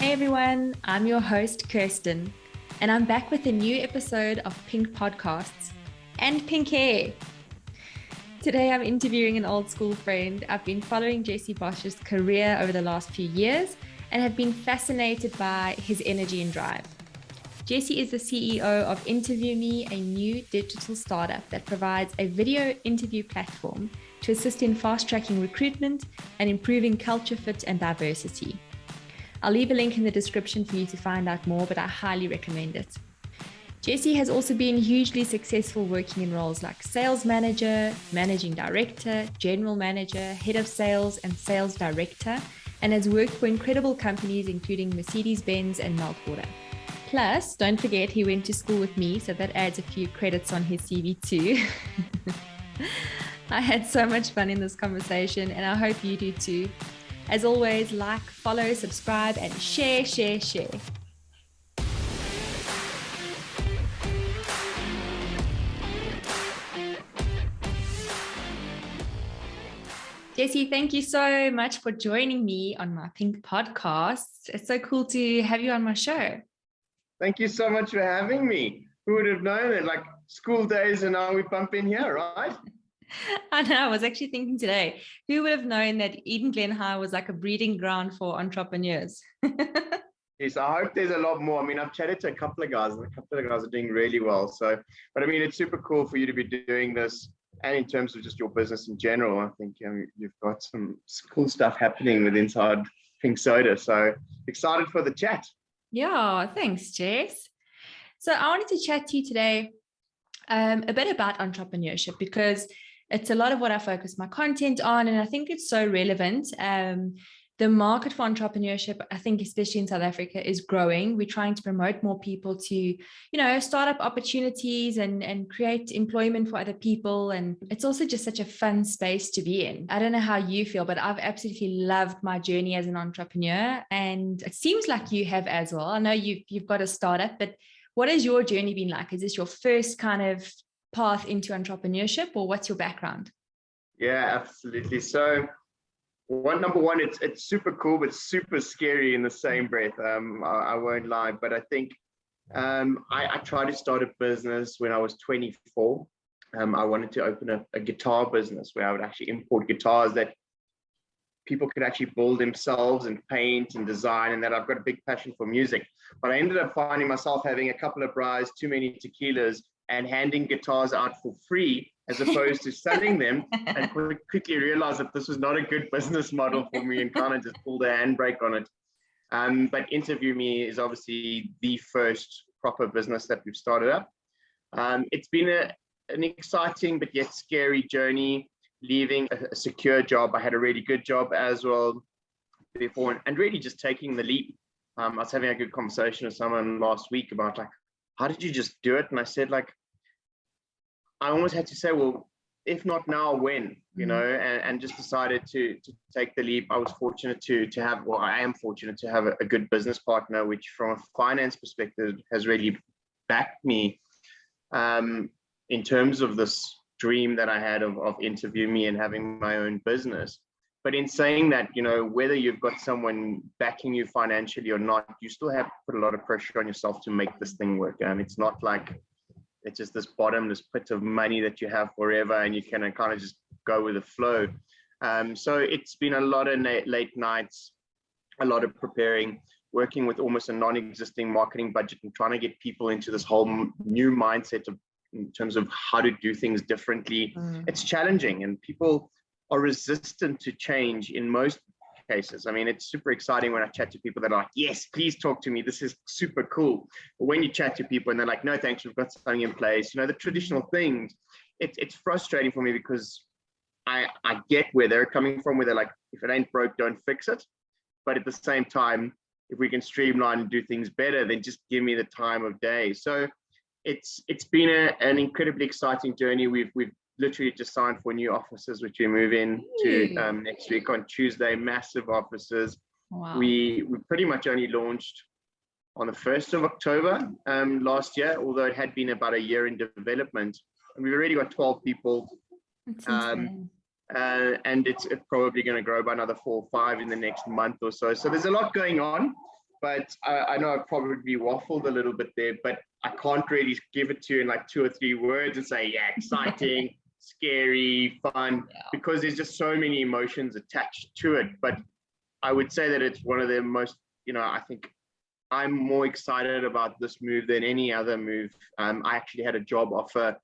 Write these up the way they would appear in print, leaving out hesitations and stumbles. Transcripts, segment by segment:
Hey everyone, I'm your host Kirsten, and I'm back with a new episode of Pink Podcasts and Pink Hair. Today I'm interviewing an old school friend. I've been following Jesse Bosch's career over the last few years and have been fascinated by his energy and drive. Jesse is the CEO of Interview Me, a new digital startup that provides a video interview platform to assist in fast-tracking recruitment and improving culture fit and diversity. I'll leave a link in the description for you to find out more, but I highly recommend it. Jesse has also been hugely successful working in roles like sales manager, managing director, general manager, head of sales, and sales director, and has worked for incredible companies including Mercedes Benz and Meltwater. Plus, don't forget he went to school with me, so that adds a few credits on his CV too. I had so much fun in this conversation, and I hope you do too. As always, like, follow, subscribe, and share. Jesse, thank you so much for joining me on my Pink Podcast. It's so cool to have you on my show. Thank you so much for having me. Who would have known it? Like school days and now we bump in here, right? I know, I was actually thinking today, who would have known that Eden Glen High was like a breeding ground for entrepreneurs? Yes, I hope there's a lot more. I mean, I've chatted to a couple of guys and a couple of guys are doing really well. So, but I mean, it's super cool for you to be doing this. And in terms of just your business in general, I think you've got some cool stuff happening with inside Pink Soda. So excited for the chat. Yeah, thanks, Jess. So I wanted to chat to you today a bit about entrepreneurship because it's a lot of what I focus my content on, and I think it's so relevant. The market for entrepreneurship, I think, especially in South Africa, is growing. We're trying to promote more people to, start up opportunities and create employment for other people. And it's also just such a fun space to be in. I don't know how you feel, but I've absolutely loved my journey as an entrepreneur. And it seems like you have as well. I know you've got a startup, but what has your journey been like? Is this your first kind of path into entrepreneurship, or what's your background? Yeah, absolutely. So number one, it's super cool, but super scary in the same breath. I won't lie, but I think I tried to start a business when I was 24. I wanted to open a guitar business where I would actually import guitars that people could actually build themselves and paint and design, and that I've got a big passion for music. But I ended up finding myself having a couple of bras, too many tequilas, and handing guitars out for free as opposed to selling them, and quickly realized that this was not a good business model for me and kind of just pulled a handbrake on it. But Interview Me is obviously the first proper business that we've started up. It's been an exciting but yet scary journey, leaving a secure job. I had a really good job as well before, and really just taking the leap. I was having a good conversation with someone last week about like, how did you just do it? And I said, like, I almost had to say, well, if not now, when, and just decided to take the leap. I was fortunate to have, well, I am fortunate to have a good business partner, which from a finance perspective has really backed me in terms of this dream that I had of Interview Me and having my own business. But in saying that, whether you've got someone backing you financially or not, you still have to put a lot of pressure on yourself to make this thing work. It's not like it's just this bottomless pit of money that you have forever and you can kind of just go with the flow. So it's been a lot of late nights, a lot of preparing, working with almost a non-existing marketing budget and trying to get people into this whole new mindset in terms of how to do things differently. It's challenging, and people are resistant to change in most cases. I mean, it's super exciting when I chat to people that are like, yes, please talk to me. This is super cool. But when you chat to people and they're like, no, thanks, we've got something in place, the traditional things, it's frustrating for me because I get where they're coming from, where they're like, if it ain't broke, don't fix it. But at the same time, if we can streamline and do things better, then just give me the time of day. So it's been an incredibly exciting journey. We've literally just signed for new offices, which we move in to next week on Tuesday. Massive offices. Wow. We pretty much only launched on the 1st of October last year, although it had been about a year in development. And we've already got 12 people. And it's probably going to grow by another 4 or 5 in the next month or so. So there's a lot going on, but I know I've probably waffled a little bit there, but I can't really give it to you in like 2 or 3 words and say, yeah, exciting, scary, fun, because there's just so many emotions attached to it. But I would say that it's one of the most, I think I'm more excited about this move than any other move. I actually had a job offer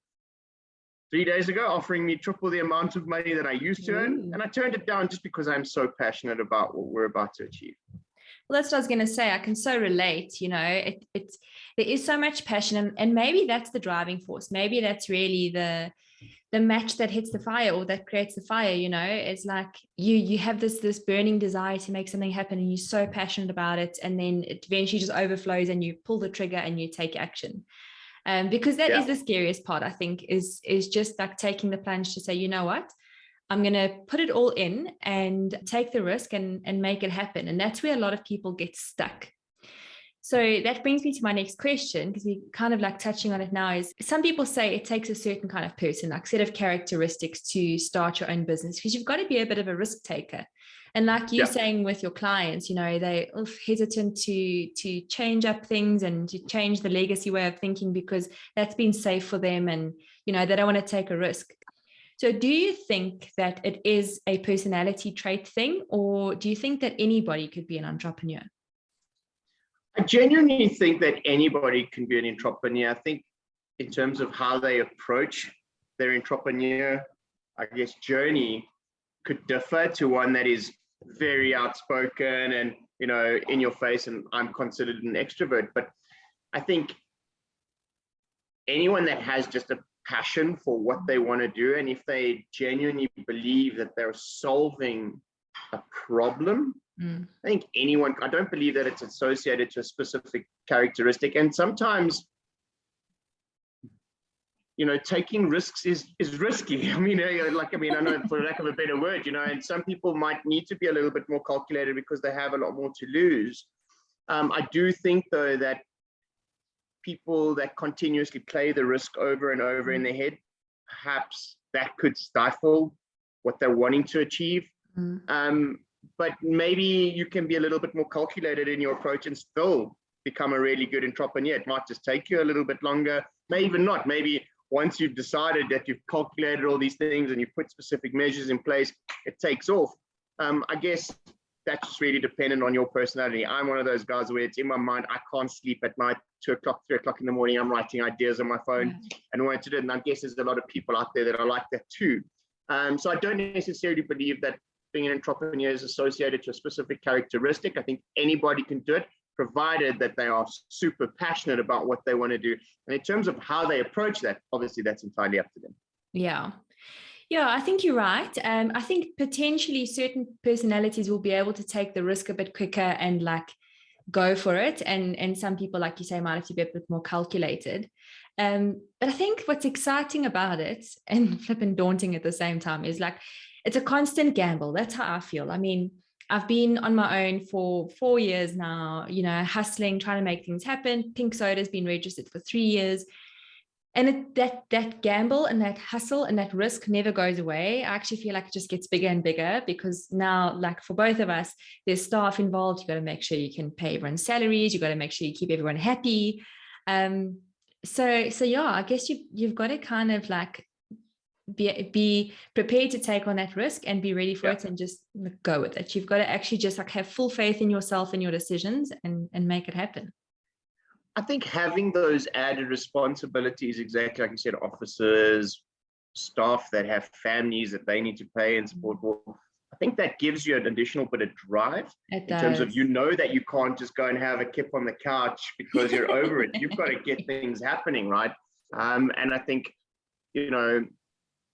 3 days ago offering me triple the amount of money that I used to earn. And I turned it down just because I'm so passionate about what we're about to achieve. Well, that's what I was going to say. I can so relate, it's there is so much passion, and maybe that's the driving force. Maybe that's really the match that hits the fire, or that creates the fire. It's like you have this burning desire to make something happen, and you're so passionate about it, and then it eventually just overflows and you pull the trigger and you take action. Because that is the scariest part, I think, is just like taking the plunge to say, you know what, I'm going to put it all in and take the risk and make it happen. And that's where a lot of people get stuck. So that brings me to my next question, because we're kind of like touching on it now, is some people say it takes a certain kind of person, like set of characteristics to start your own business, because you've got to be a bit of a risk taker. And like you're saying with your clients, they're hesitant to change up things and to change the legacy way of thinking because that's been safe for them, and, they don't want to take a risk. So do you think that it is a personality trait thing, or do you think that anybody could be an entrepreneur? I genuinely think that anybody can be an entrepreneur. I think in terms of how they approach their entrepreneur, I guess, journey could differ to one that is very outspoken and, in your face, and I'm considered an extrovert. But I think anyone that has just a passion for what they want to do, and if they genuinely believe that they're solving a problem, I think anyone, I don't believe that it's associated to a specific characteristic. And sometimes, taking risks is risky. I know, for lack of a better word, and some people might need to be a little bit more calculated because they have a lot more to lose. I do think, though, that people that continuously play the risk over and over in their head, perhaps that could stifle what they're wanting to achieve. But maybe you can be a little bit more calculated in your approach and still become a really good entrepreneur. It might just take you a little bit longer, maybe even not. Maybe once you've decided that you've calculated all these things and you've put specific measures in place, it takes off. I guess that's just really dependent on your personality. I'm one of those guys where it's in my mind, I can't sleep at night, 2 o'clock, 3 o'clock in the morning, I'm writing ideas on my phone and wanting to do it. And I guess there's a lot of people out there that are like that too. So I don't necessarily believe that being an entrepreneur is associated to a specific characteristic. I think anybody can do it, provided that they are super passionate about what they want to do. And in terms of how they approach that, obviously that's entirely up to them. Yeah, I think you're right. I think potentially certain personalities will be able to take the risk a bit quicker and like go for it. And some people, like you say, might have to be a bit more calculated. But I think what's exciting about it and flipping daunting at the same time is like, it's a constant gamble. That's how I feel. I mean, I've been on my own for 4 years now, hustling, trying to make things happen. Pink Soda has been registered for 3 years. And that gamble and that hustle and that risk never goes away. I actually feel like it just gets bigger and bigger, because now, like for both of us, there's staff involved. You've got to make sure you can pay everyone's salaries. You've got to make sure you keep everyone happy. So yeah, I guess you've got to kind of like be prepared to take on that risk and be ready for it and just go with it. You've got to actually just like have full faith in yourself and your decisions and make it happen. I think having those added responsibilities, exactly like you said, officers, staff that have families that they need to pay and support for, I think that gives you an additional bit of drive in terms of, that you can't just go and have a kip on the couch because you're over it. You've got to get things happening, right? And I think,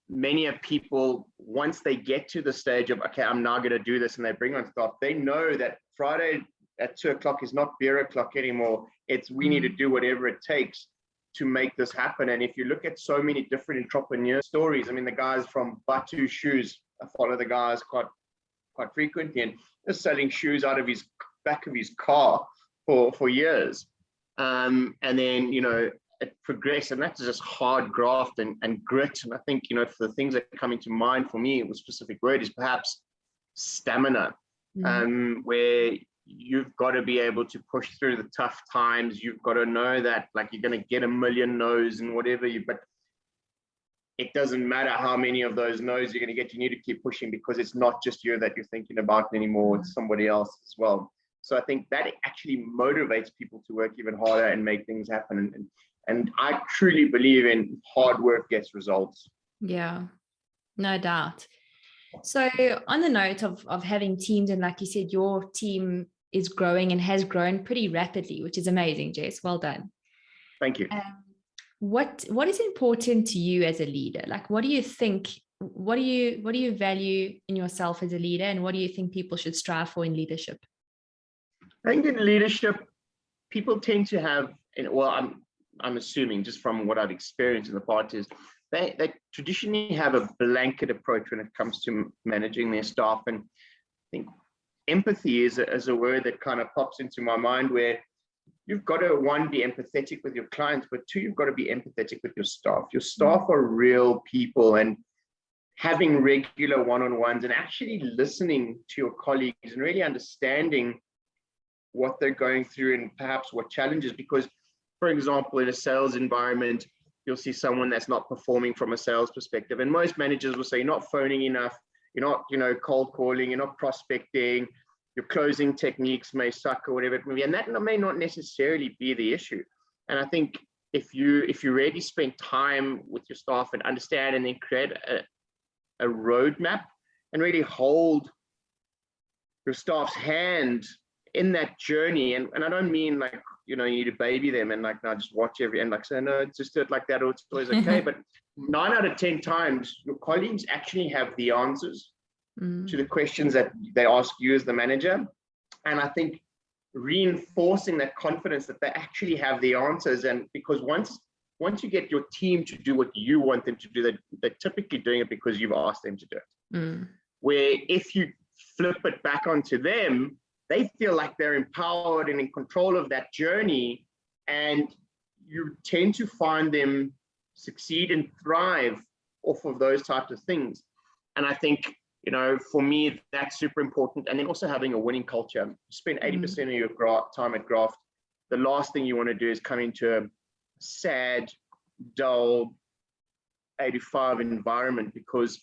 many of people, once they get to the stage of, okay, I'm now going to do this, and they bring on staff, they know that Friday at 2 o'clock is not beer o'clock anymore. It's we need to do whatever it takes to make this happen. And if you look at so many different entrepreneur stories, I mean, the guys from Batu Shoes, I follow the guys quite frequently, and they're selling shoes out of his back of his car for years. And then, it progressed, and that's just hard graft and grit. And I think, for the things that are coming to mind for me, a specific word is perhaps stamina, where you've got to be able to push through the tough times. You've got to know that like you're going to get a million no's and whatever but it doesn't matter how many of those no's you're going to get. You need to keep pushing because it's not just you that you're thinking about anymore. It's somebody else as well. So I think that actually motivates people to work even harder and make things happen. And I truly believe in hard work gets results. Yeah, no doubt. So on the note of having teams, and like you said, your team is growing and has grown pretty rapidly, which is amazing, Jess. Well done. Thank you. What is important to you as a leader? Like, what do you think? What do you value in yourself as a leader, and what do you think people should strive for in leadership? I think in leadership, people tend to have, well, I'm assuming just from what I've experienced in the past is they traditionally have a blanket approach when it comes to managing their staff. And I think empathy is a word that kind of pops into my mind, where you've got to, one, be empathetic with your clients, but two, you've got to be empathetic with your staff. Your staff are real people, and having regular one-on-ones and actually listening to your colleagues and really understanding what they're going through and perhaps what challenges. Because, for example, in a sales environment, you'll see someone that's not performing from a sales perspective. And most managers will say, you're not phoning enough, you're not, cold calling, you're not prospecting, your closing techniques may suck or whatever it may be. And that may not necessarily be the issue. And I think if you really spend time with your staff and understand and then create a roadmap and really hold your staff's hand in that journey. And I don't mean like, you need to baby them and like, now just watch and like say, no, just do it like that, or it's always okay. But 9 out of 10 times, your colleagues actually have the answers to the questions that they ask you as the manager. And I think reinforcing that confidence that they actually have the answers. And because once you get your team to do what you want them to do, they're typically doing it because you've asked them to do it. Where if you flip it back onto them, they feel like they're empowered and in control of that journey, and you tend to find them succeed and thrive off of those types of things. And I think, for me, that's super important. And then also having a winning culture. You spend 80% of your time at Graft. The last thing you want to do is come into a sad, dull 85 environment, because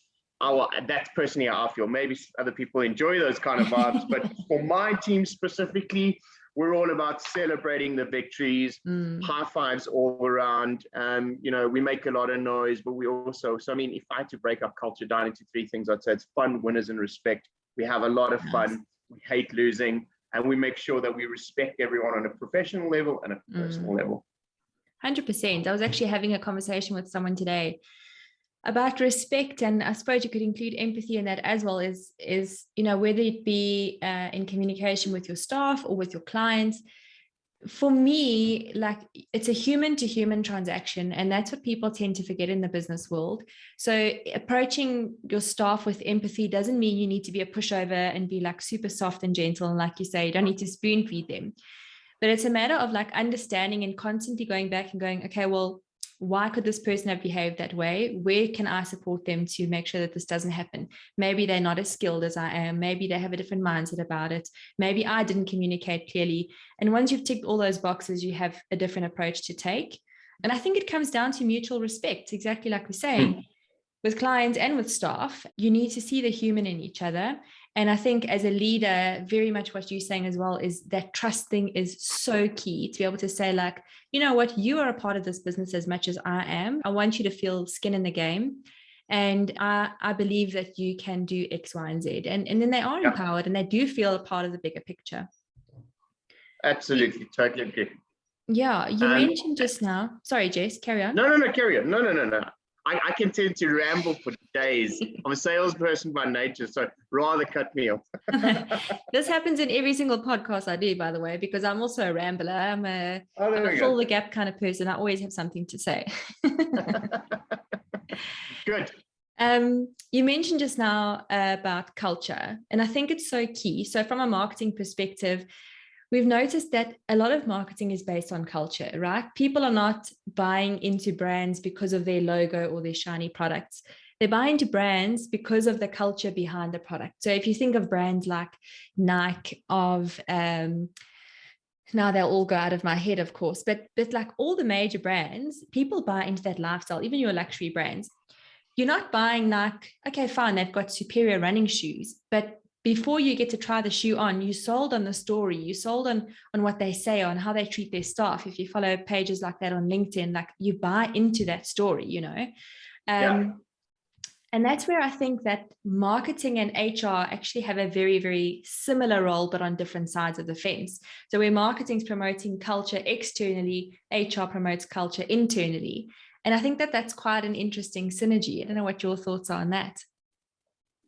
that's personally how I feel. Maybe other people enjoy those kind of vibes, but for my team specifically, we're all about celebrating the victories, high fives all around. We make a lot of noise, but we also, if I had to break up culture down into 3 things, I'd say it's fun, winners, and respect. We have a lot of fun. We hate losing, and we make sure that we respect everyone on a professional level and a personal level. 100%. I was actually having a conversation with someone today about respect, and I suppose you could include empathy in that as well, is whether it be in communication with your staff or with your clients. For me, like, it's a human to human transaction, and that's what people tend to forget in the business world. So approaching your staff with empathy doesn't mean you need to be a pushover and be like super soft and gentle, and like you say, you don't need to spoon feed them, but it's a matter of like understanding and constantly going back and going, okay, well, why could this person have behaved that way? Where can I support them to make sure that this doesn't happen? Maybe they're not as skilled as I am. Maybe they have a different mindset about it. Maybe I didn't communicate clearly. And once you've ticked all those boxes, you have a different approach to take. And I think it comes down to mutual respect, exactly like we're saying. With clients and with staff, you need to see the human in each other. And I think as a leader, very much what you're saying as well is that trust thing is so key, to be able to say, like, you know what, you are a part of this business as much as I am. I want you to feel skin in the game. And I believe that you can do X, Y, and Z. And then they are empowered and they do feel a part of the bigger picture. Absolutely. Totally agree. Yeah. You mentioned just now. Sorry, Jess, carry on. No, carry on. No. I can tend to ramble for days. I'm a salesperson by nature, so rather cut me off. This happens in every single podcast I do, by the way, because I'm also a rambler. I'm a fill the gap kind of person. I always have something to say. Good. You mentioned just now about culture, and I think it's so key. So from a marketing perspective, we've noticed that a lot of marketing is based on culture, right? People are not buying into brands because of their logo or their shiny products. They buy into brands because of the culture behind the product. So if you think of brands like Nike, now they'll all go out of my head, of course, but like all the major brands, people buy into that lifestyle, even your luxury brands. You're not buying Nike, okay, fine, they've got superior running shoes, but before you get to try the shoe on, you sold on the story, you sold on what they say, on how they treat their staff. If you follow pages like that on LinkedIn, like you buy into that story, you know. And that's where I think that marketing and HR actually have a very, very similar role, but on different sides of the fence. So where marketing is promoting culture externally, HR promotes culture internally. And I think that that's quite an interesting synergy. I don't know what your thoughts are on that.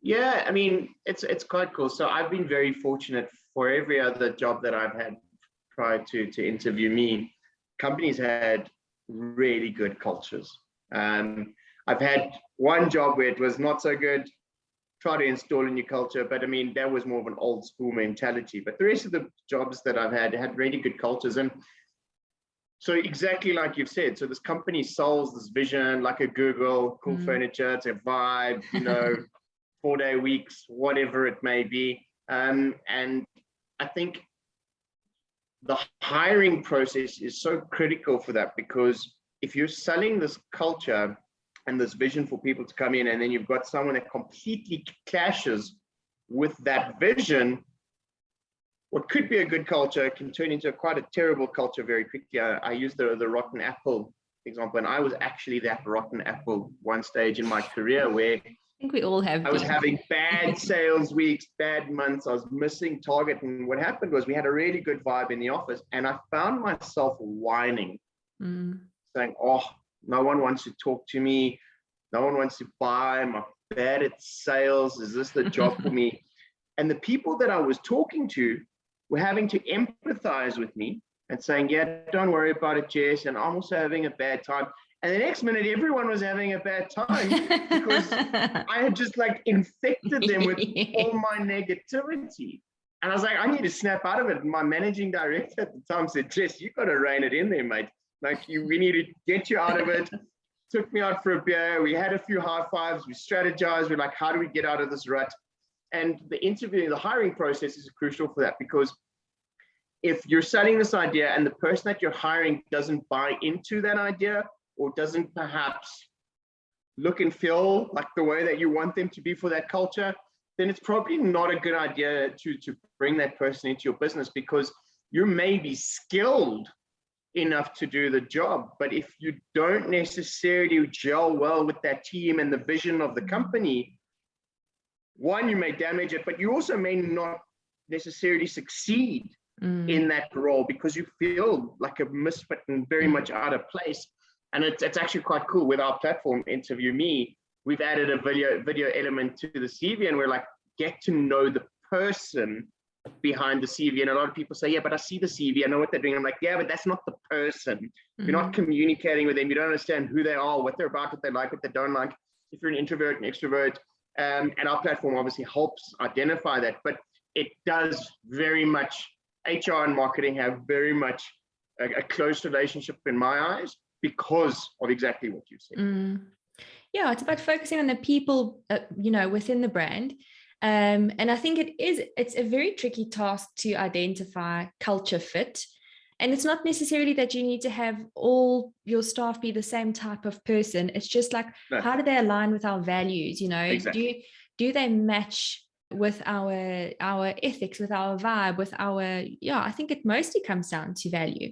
Yeah, I mean, it's quite cool. So I've been very fortunate for every other job that I've had prior to interview me. Companies had really good cultures. I've had one job where it was not so good, try to install a new culture, but I mean, that was more of an old school mentality. But the rest of the jobs that I've had really good cultures. And so exactly like you've said, so this company sells this vision, like a Google, cool furniture, it's a vibe, you know, 4-day weeks, whatever it may be. And I think the hiring process is so critical for that, because if you're selling this culture and this vision for people to come in, and then you've got someone that completely clashes with that vision, what could be a good culture can turn into quite a terrible culture very quickly. I use the rotten apple example, and I was actually that rotten apple one stage in my career where I think we all have. I was having bad sales weeks, bad months. I was missing target. And what happened was we had a really good vibe in the office, and I found myself whining, saying, oh, no one wants to talk to me. No one wants to buy. I'm bad at sales. Is this the job for me? And the people that I was talking to were having to empathize with me and saying, yeah, don't worry about it, Jess. And I'm also having a bad time. And the next minute, everyone was having a bad time because I had just like infected them with all my negativity. And I was like, I need to snap out of it. And my managing director at the time said, Jess, you got to rein it in there, mate. Like we need to get you out of it. Took me out for a beer. We had a few high fives. We strategized. We're like, how do we get out of this rut? And the interviewing, the hiring process is crucial for that, because if you're selling this idea and the person that you're hiring doesn't buy into that idea, or doesn't perhaps look and feel like the way that you want them to be for that culture, then it's probably not a good idea to bring that person into your business, because you may be skilled enough to do the job, but if you don't necessarily gel well with that team and the vision of the company, one, you may damage it, but you also may not necessarily succeed in that role because you feel like a misfit and very much out of place. And it's actually quite cool. With our platform, Interview Me, we've added a video element to the CV, and we're like, get to know the person behind the CV. And a lot of people say, yeah, but I see the CV, I know what they're doing. I'm like, yeah, but that's not the person. You're not communicating with them. You don't understand who they are, what they're about, what they like, what they don't like. If you're an introvert, an extrovert, and our platform obviously helps identify that. But it does very much, HR and marketing have very much a close relationship in my eyes, because of exactly what you said. Yeah, it's about focusing on the people, within the brand. And I think it's a very tricky task to identify culture fit. And it's not necessarily that you need to have all your staff be the same type of person. It's just like, how do they align with our values? Exactly. Do they match with our ethics, with our vibe, with I think it mostly comes down to value.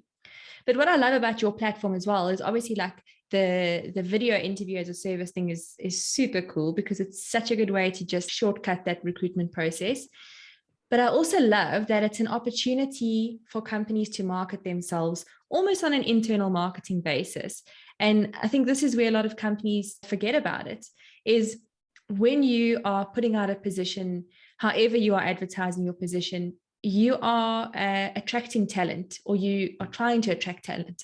But what I love about your platform as well is obviously like the video interview as a service thing is super cool, because it's such a good way to just shortcut that recruitment process. But I also love that it's an opportunity for companies to market themselves almost on an internal marketing basis. And I think this is where a lot of companies forget about it, is when you are putting out a position, however you are advertising your position, you are attracting talent, or you are trying to attract talent,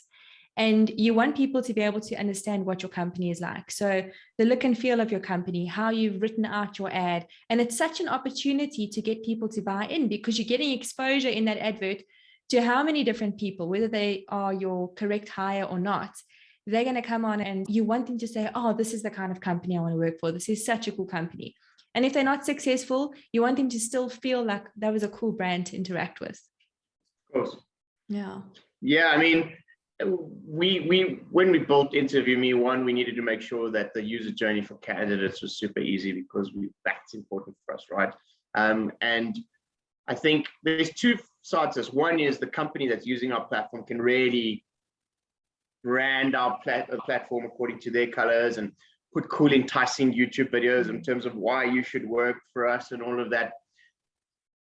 and you want people to be able to understand what your company is like. So the look and feel of your company, how you've written out your ad. And it's such an opportunity to get people to buy in, because you're getting exposure in that advert to how many different people, whether they are your correct hire or not. they're going to come on and you want them to say, oh, this is the kind of company I want to work for. This is such a cool company. And if they're not successful, you want them to still feel like that was a cool brand to interact with. Of course. Yeah. Yeah, I mean, we when we built Interview Me, we needed to make sure that the user journey for candidates was super easy, because that's important for us, right? And I think there's two sides to this. One is the company that's using our platform can really brand our platform according to their colors and put cool, enticing YouTube videos in terms of why you should work for us and all of that.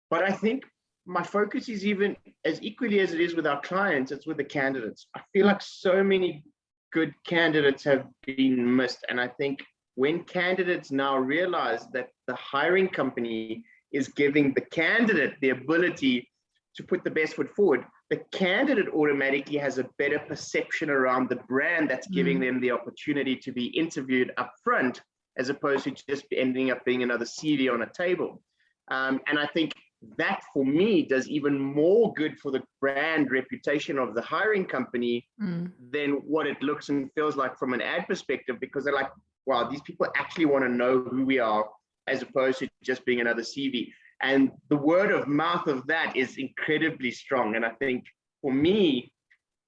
But I think my focus is even as equally as it is with our clients, it's with the candidates. I feel like so many good candidates have been missed. And I think when candidates now realize that the hiring company is giving the candidate the ability to put the best foot forward, the candidate automatically has a better perception around the brand that's giving them the opportunity to be interviewed up front, as opposed to just ending up being another CV on a table. And I think that for me does even more good for the brand reputation of the hiring company than what it looks and feels like from an ad perspective, because they're like, wow, these people actually want to know who we are, as opposed to just being another CV. And the word of mouth of that is incredibly strong. And I think for me,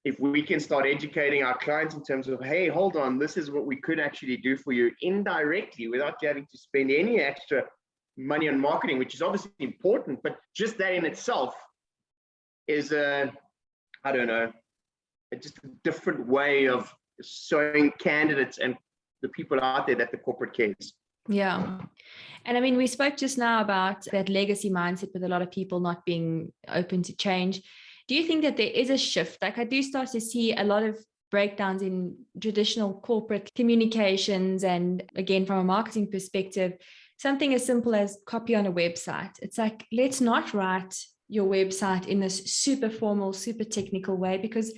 if we can start educating our clients in terms of, hey, hold on, this is what we could actually do for you indirectly without having to spend any extra money on marketing, which is obviously important, but just that in itself is I don't know, just a different way of showing candidates and the people out there that the corporate cares. Yeah. And I mean, we spoke just now about that legacy mindset with a lot of people not being open to change. Do you think that there is a shift? Like, I do start to see a lot of breakdowns in traditional corporate communications. And again, from a marketing perspective, something as simple as copy on a website. It's like, let's not write your website in this super formal, super technical way, because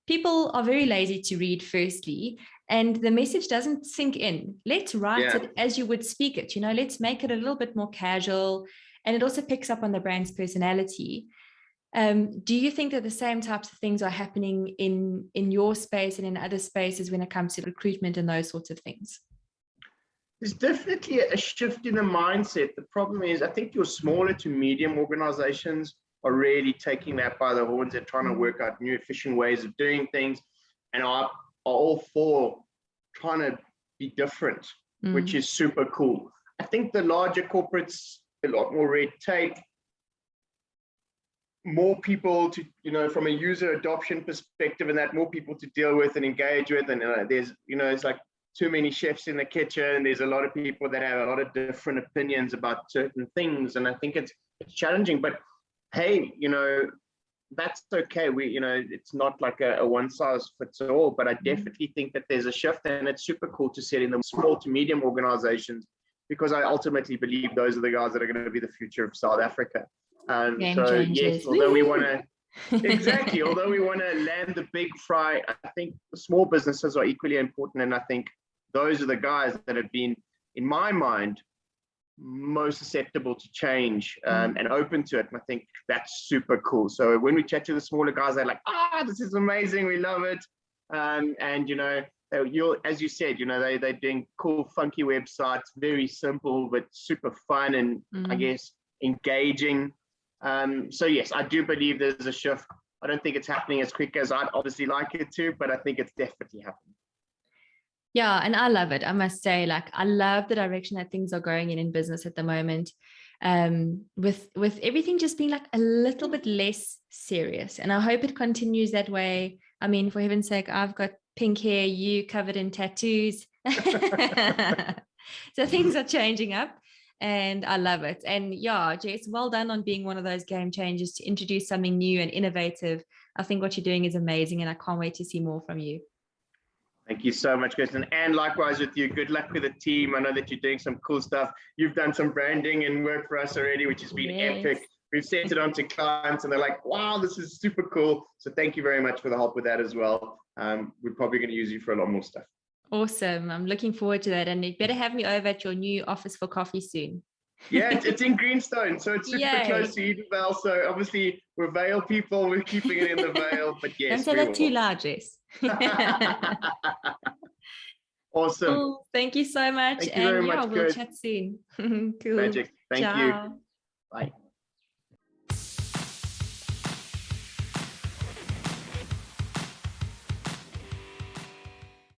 people are very lazy to read, firstly, and the message doesn't sink in. Let's write it as you would speak it. Let's make it a little bit more casual, and it also picks up on the brand's personality. Do you think that the same types of things are happening in your space and in other spaces when it comes to recruitment and those sorts of things? There's definitely a shift in the mindset. The problem is, I think your smaller to medium organizations are really taking that by the horns and trying to work out new, efficient ways of doing things, and are all for trying to be different, which is super cool. I think the larger corporates, a lot more red tape, more people to, from a user adoption perspective, and that more people to deal with and engage with. And there's, it's like too many chefs in the kitchen. There's a lot of people that have a lot of different opinions about certain things. And I think it's challenging, but hey, that's okay. It's not like a one size fits all, but I definitely think that there's a shift, and it's super cool to see it in the small to medium organizations, because I ultimately believe those are the guys that are going to be the future of South Africa. So yes, although we want to although we want to land the big fry, I think the small businesses are equally important, and I think those are the guys that have been, in my mind, most susceptible to change and open to it. And I think that's super cool. So when we chat to the smaller guys, they're like, this is amazing, we love it. And as you said, they're doing cool, funky websites, very simple but super fun and I guess engaging. So yes, I do believe there's a shift. I don't think it's happening as quick as I'd obviously like it to, but I think it's definitely happening. Yeah, and I love it. I must say, I love the direction that things are going in business at the moment, with everything just being a little bit less serious. And I hope it continues that way. I mean, for heaven's sake, I've got pink hair, you covered in tattoos. So things are changing up, and I love it. And yeah, Jess, well done on being one of those game changers to introduce something new and innovative. I think what you're doing is amazing, and I can't wait to see more from you. Thank you so much, Kirsten. And likewise with you. Good luck with the team. I know that you're doing some cool stuff. You've done some branding and work for us already, which has been epic. We've sent it on to clients and they're like, wow, this is super cool. So thank you very much for the help with that as well. We're probably going to use you for a lot more stuff. Awesome. I'm looking forward to that. And you better have me over at your new office for coffee soon. Yeah, it's in Greenstone, so it's super Yay. close to Edenvale. So obviously we're Vale people, we're keeping it in the Vale, but yes, Don't say we that too will. loud, Jess. Awesome. Cool. Thank you so much. Thank you very And yeah, much, we'll Chris. chat soon. Cool. Magic. Thank you. Ciao. Bye.